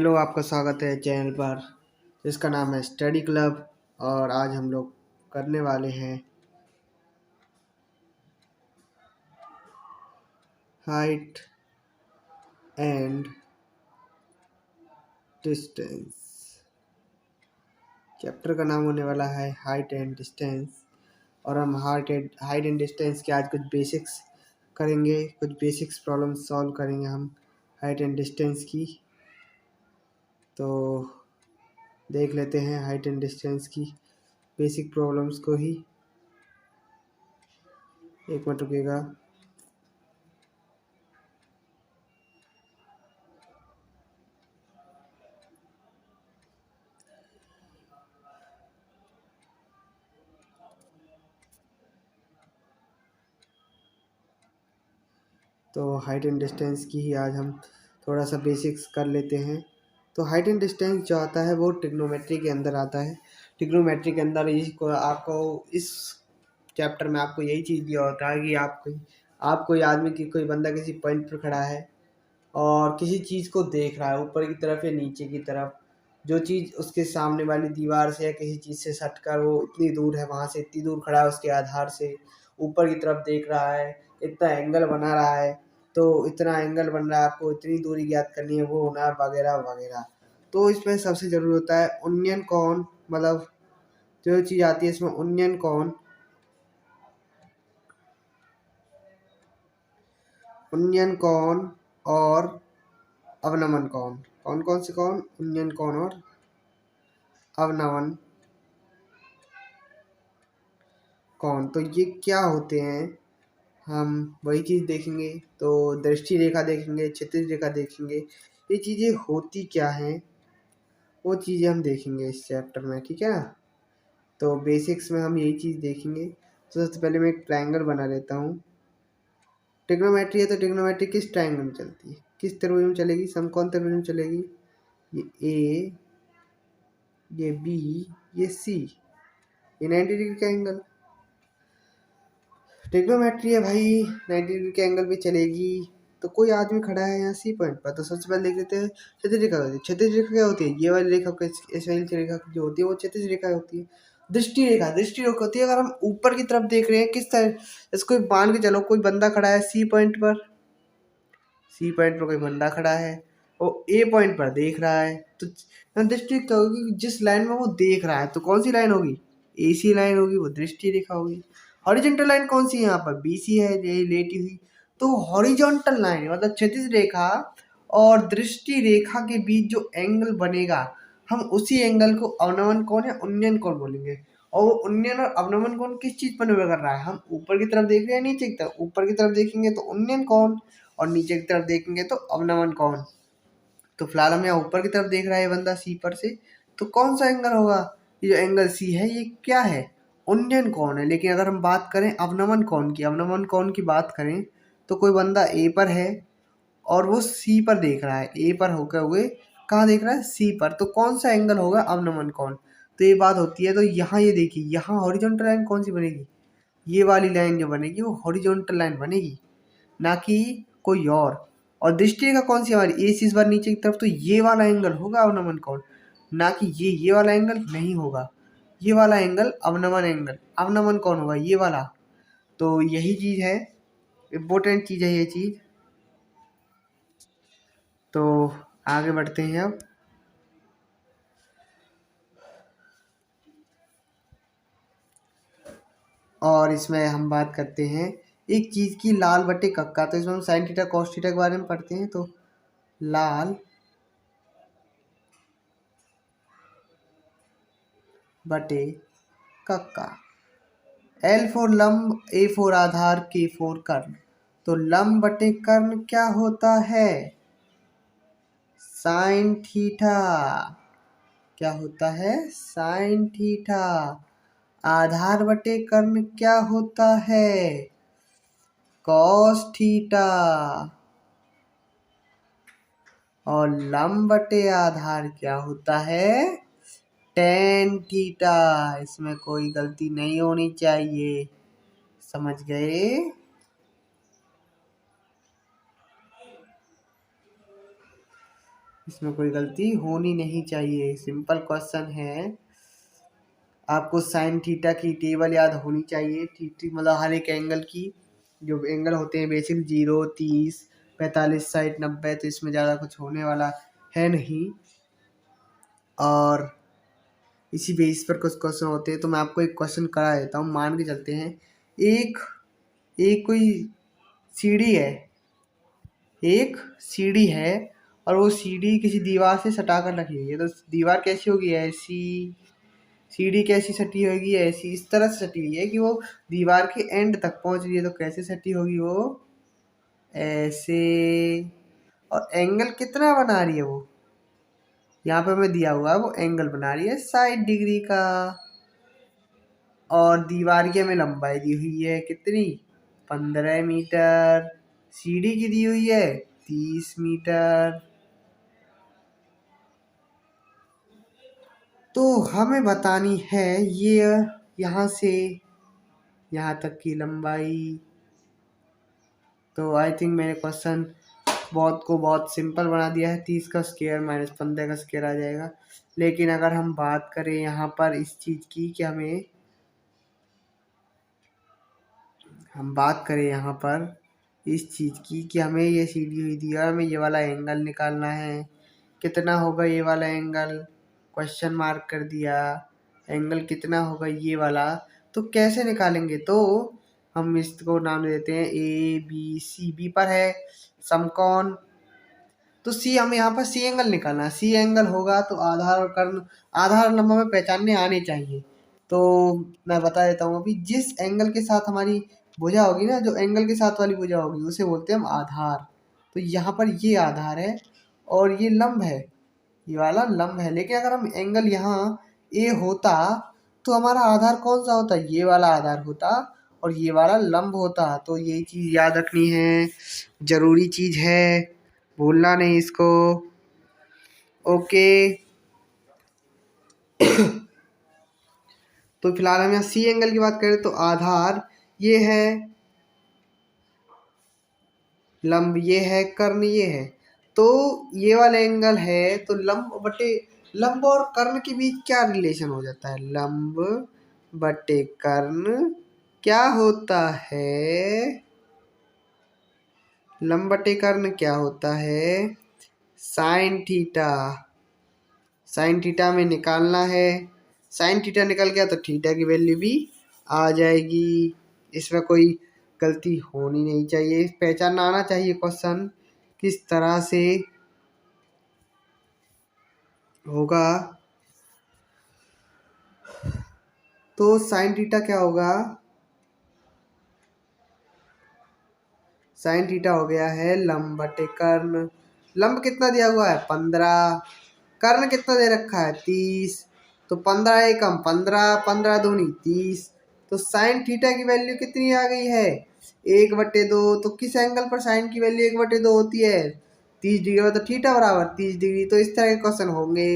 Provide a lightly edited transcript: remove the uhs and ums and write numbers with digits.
Hello, आपका स्वागत है चैनल पर जिसका नाम है स्टडी क्लब। और आज हम लोग करने वाले हैं हाइट एंड डिस्टेंस। चैप्टर का नाम होने वाला है हाइट एंड डिस्टेंस। और हम हाइट एंड डिस्टेंस के आज कुछ बेसिक्स करेंगे, कुछ बेसिक्स प्रॉब्लम सॉल्व करेंगे हम हाइट एंड डिस्टेंस की। तो देख लेते हैं हाइट एंड डिस्टेंस की बेसिक प्रॉब्लम्स को ही। एक मिनट रुकिएगा। तो हाइट एंड डिस्टेंस की ही आज हम थोड़ा सा बेसिक्स कर लेते हैं। तो हाइट एंड डिस्टेंस जो आता है वो ट्रिग्नोमेट्री के अंदर आता है। ट्रिग्नोमेट्री के अंदर इसको आपको इस चैप्टर में आपको यही चीज़ दिया होता है कि आप कोई आदमी की कोई बंदा किसी पॉइंट पर खड़ा है और किसी चीज़ को देख रहा है ऊपर की तरफ या नीचे की तरफ। जो चीज़ उसके सामने वाली दीवार से या किसी चीज़ से सटकर वो इतनी दूर है, वहाँ से इतनी दूर खड़ा है, उसके आधार से ऊपर की तरफ देख रहा है, इतना एंगल बना रहा है। तो इतना एंगल बन रहा है, आपको इतनी दूरी ज्ञात करनी है, वो होना वगैरह वगैरह। तो इसमें सबसे ज़रूरी होता है उन्नयन कोण, मतलब जो चीज़ आती है इसमें उन्नयन कोण, और अवनमन कोण। कौन कौन से कोण? उन्नयन कोण और अवनमन कोण। तो ये क्या होते हैं, हम वही चीज़ देखेंगे। तो दृष्टि रेखा देखेंगे, क्षैतिज रेखा देखेंगे, ये चीज़ें होती क्या हैं वो चीज़ें हम देखेंगे इस चैप्टर में, ठीक है। तो बेसिक्स में हम यही चीज़ देखेंगे। तो सबसे पहले मैं एक ट्रायंगल बना लेता हूँ। ट्रिग्नोमेट्री है तो ट्रिग्नोमेट्री किस ट्रायंगल में चलती है, किस त्रिभुज में चलेगी? समकोण त्रिभुज में चलेगी। ये ए, ये बी, ये सी, ये 90 डिग्री का एंगल। ट्रिग्नोमेट्री है भाई, 90 डिग्री के एंगल पे चलेगी। तो कोई आदमी खड़ा है यहाँ सी पॉइंट पर, तो सबसे पहले देख लेते हैं क्षैतिज रेखा होती है। क्षैतिज रेखा क्या होती है? ये वाली रेखा, इस वाली रेखा जो होती है वो क्षैतिज रेखा होती है। दृष्टि रेखा होती है अगर हम ऊपर की तरफ देख रहे हैं, किस तरह, इसको मान के चलो कोई बंदा खड़ा है सी पॉइंट पर, कोई बंदा खड़ा है और ए पॉइंट पर देख रहा है। तो दृष्टि क्या होगी? जिस लाइन में वो देख रहा है, तो कौन सी लाइन होगी? AC लाइन होगी, वो दृष्टि रेखा होगी। हॉरिजॉन्टल लाइन कौन सी है? यहाँ पर BC है, ये लेटी हुई। तो हॉरिजॉन्टल लाइन मतलब क्षैतिज रेखा और दृष्टि रेखा के बीच जो एंगल बनेगा, हम उसी एंगल को अवनमन कोण या उन्नयन कोण बोलेंगे। और वो उन्नयन और अवनमन कोण किस चीज पर निर्भर कर रहा है? हम ऊपर की तरफ देख रहे हैं नीचे की तरफ? ऊपर की तरफ देखेंगे तो उन्नयन कोण और नीचे की तरफ देखेंगे तो अवनमन कोण। तो फिलहाल हम यहाँ ऊपर की तरफ देख रहा है बंदा सी पर से, तो कौन सा एंगल होगा? ये जो एंगल सी है ये क्या है? उन्नयन कोण है। लेकिन अगर हम बात करें अवनमन कोण की, बात करें तो कोई बंदा ए पर है और वो सी पर देख रहा है, ए पर होकर हुए कहाँ देख रहा है? सी पर। तो कौन सा एंगल होगा? अवनमन कोण। तो ये बात होती है। तो यहाँ ये देखिए, यहाँ हॉरिजॉन्टल लाइन कौन सी बनेगी? ये वाली लाइन जो बनेगी वो हॉरिजॉन्टल लाइन बनेगी, ना कि कोई और दृष्टि रेखा कौन सी हमारी? ए सी इस बार नीचे की तरफ, तो ये वाला एंगल होगा अवनमन कोण, ना कि ये वाला एंगल नहीं होगा। ये वाला एंगल अवनमन कोण होगा, ये वाला। तो यही चीज है, इम्पोर्टेंट चीज है ये चीज। तो आगे बढ़ते हैं अब। और इसमें हम बात करते हैं एक चीज की, लाल बटे कक्का। तो इसमें हम साइन थीटा कॉस थीटा के बारे में पढ़ते हैं। तो लाल बटे कक्का। L फोर लंब, A फोर आधार, K फोर कर्ण। तो लंब बटे कर्ण क्या होता है? Sine theta. क्या होता है? Sine theta. आधार बटे कर्ण क्या होता है? Cos theta. और लंब बटे आधार क्या होता है? Tan theta. इसमें कोई गलती नहीं होनी चाहिए, समझ गए? इसमें कोई गलती होनी नहीं चाहिए। सिंपल क्वेश्चन है। आपको साइन थीटा की टेबल याद होनी चाहिए। थीटा मतलब हर एक एंगल की, जो एंगल होते हैं बेसिक 0, 30, 45, 60, 90, तो इसमें ज़्यादा कुछ होने वाला है नहीं। और इसी बेस पर कुछ क्वेश्चन होते हैं। तो मैं आपको एक क्वेश्चन करा देता हूँ। मान के चलते हैं एक एक कोई सीढ़ी है, एक सीढ़ी है और वो सीढ़ी किसी दीवार से सटा कर रखी हुई है। तो दीवार कैसी होगी? ऐसी। सीढ़ी कैसी सटी होगी? ऐसी। इस तरह से सटी हुई है कि वो दीवार के एंड तक पहुंच रही है। तो कैसे सटी होगी वो? ऐसे। और एंगल कितना बना रही है वो? यहाँ पे हमें दिया हुआ है वो एंगल बना रही है 60 डिग्री का। और दीवार की हमें लंबाई दी हुई है कितनी? 15 मीटर। सीढ़ी की दी हुई है 30 मीटर। तो हमें बतानी है ये यहाँ से यहाँ तक की लंबाई। तो आई थिंक मैंने क्वेश्चन बहुत सिंपल बना दिया है। 30 का स्क्वायर माइनस 15 का स्क्वायर आ जाएगा। लेकिन अगर हम बात करें यहाँ पर इस चीज़ की कि हम बात करें यहाँ पर इस चीज़ की कि हमें ये सीधी हुई दिया, हमें ये वाला एंगल निकालना है। कितना होगा ये वाला एंगल? क्वेश्चन मार्क कर दिया। एंगल कितना होगा ये वाला? तो कैसे निकालेंगे? तो हम इसको नाम देते हैं ए बी सी। बी पर है समकोण। तो सी, हमें यहाँ पर सी एंगल निकालना है। सी एंगल होगा तो आधार और कर्ण, आधार और लंब हमें पहचानने आने चाहिए। तो मैं बता देता हूँ अभी। जिस एंगल के साथ हमारी भुजा होगी ना, जो एंगल के साथ वाली भुजा होगी, उसे बोलते हैं हम आधार। तो यहाँ पर ये आधार है और ये लंब है, ये वाला लंब है। लेकिन अगर हम एंगल यहाँ ए होता तो हमारा आधार कौन सा होता? ये वाला आधार होता और ये वाला लंब होता। तो यही चीज़ याद रखनी है, जरूरी चीज़ है, भूलना नहीं इसको। ओके। तो फिलहाल हम यहाँ सी एंगल की बात करें तो आधार ये है, लंब ये है, कर्ण ये है। तो ये वाला एंगल है तो लंब और कर्ण के बीच क्या रिलेशन हो जाता है? लंब बटे कर्ण क्या होता है? लंब बटे कर्ण क्या होता है? Sine theta. साइन थीटा में निकालना है। साइन थीटा निकल गया तो थीटा की वैल्यू भी आ जाएगी। इसमें कोई गलती होनी नहीं चाहिए, पहचानना आना चाहिए क्वेश्चन किस तरह से होगा। तो साइन थीटा क्या होगा? साइन थीटा हो गया है लंब बटे कर्ण। लंब कितना दिया हुआ है? 15। कर्ण कितना दे रखा है? 30। तो 15 एकम 15, 15 दूनी 30। तो साइन थीटा की वैल्यू कितनी आ गई है? 1/2। तो किस एंगल पर साइन की वैल्यू 1/2 होती है? 30 डिग्री। तो थीटा बराबर 30 डिग्री। तो इस तरह के क्वेश्चन होंगे।